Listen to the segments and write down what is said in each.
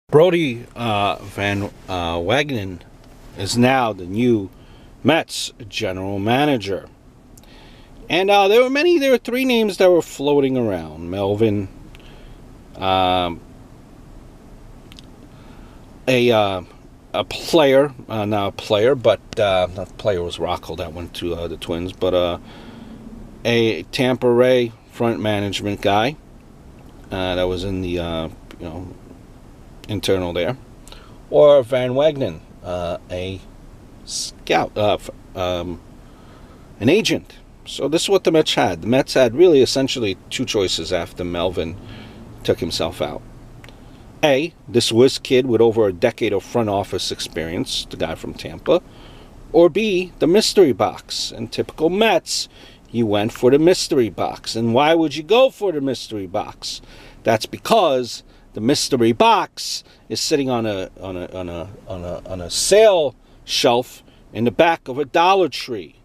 BRODIE Van Wagenen is now the new METS general manager. And there were three names that were floating around. Melvin, a player, not a player, but not the player was Rocco that went to the Twins, but a Tampa Ray front management guy that was in the internal there, or Van Wagenen, a scout, an agent. So this is what the Mets had. The Mets had really essentially two choices after Melvin took himself out. A, this whiz kid with over a decade of front office experience, the guy from Tampa. Or B, the mystery box. In typical Mets, you went for the mystery box. And why would you go for the mystery box? That's because the mystery box is sitting on a sale shelf in the back of a Dollar Tree.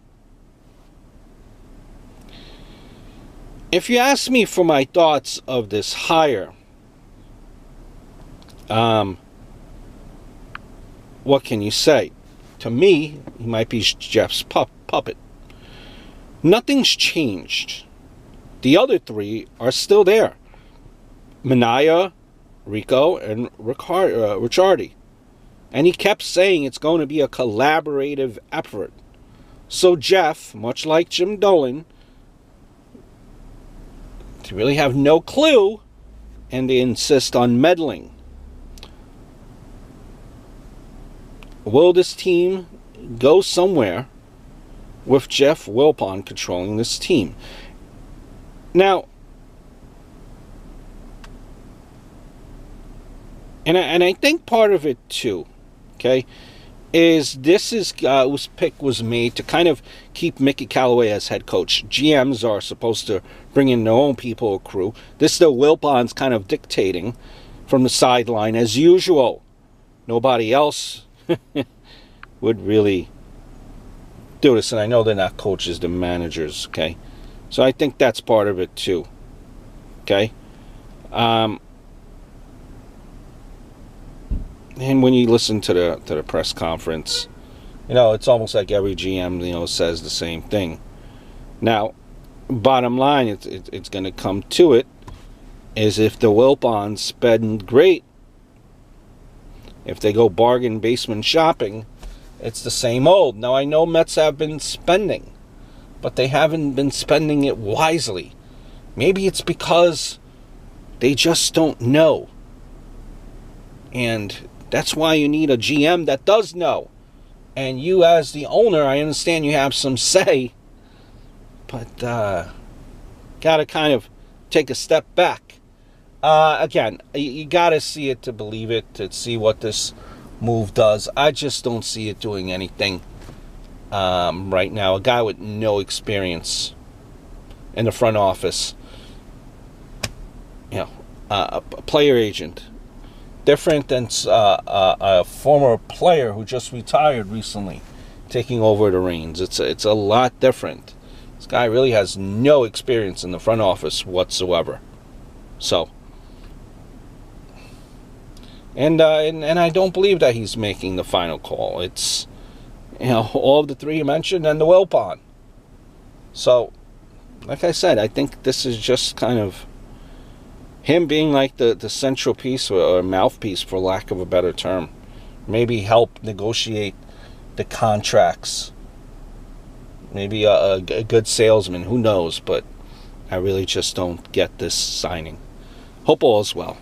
If you ask me for my thoughts of this hire, what can you say? To me, he might be Jeff's puppet. Nothing's changed. The other three are still there. Minaya, Rico, and Ricciardi. And he kept saying it's going to be a collaborative effort. So Jeff, much like Jim Dolan, they really have no clue, and they insist on meddling. Will this team go somewhere with Jeff Wilpon controlling this team? Now, and I think part of it too, okay, is this pick was made to kind of keep Mickey Callaway as head coach. GMs are supposed to bring in their own people or crew. This the Wilpon's kind of dictating from the sideline as usual. Nobody else would really do this, and I know they're not coaches, they're managers, okay? So I think that's part of it too, okay? And when you listen to the press conference, it's almost like every GM, says the same thing. Now, bottom line, it's going to come to it, is if the Wilpons spend great, if they go bargain basement shopping, it's the same old. Now, I know Mets have been spending, but they haven't been spending it wisely. Maybe it's because they just don't know. And that's why you need a GM that does know. And you as the owner, I understand you have some say, but got to kind of take a step back. Again, you got to see it to believe it, to see what this move does. I just don't see it doing anything right now. A guy with no experience in the front office, a player agent. Different than a former player who just retired recently, taking over the reins. It's a lot different. This guy really has no experience in the front office whatsoever. So, and I don't believe that he's making the final call. It's all of the three you mentioned and the Wilpon. So, like I said, I think this is just kind of him being like the central piece or mouthpiece, for lack of a better term. Maybe help negotiate the contracts. Maybe a good salesman, who knows, but I really just don't get this signing. Hope all is well.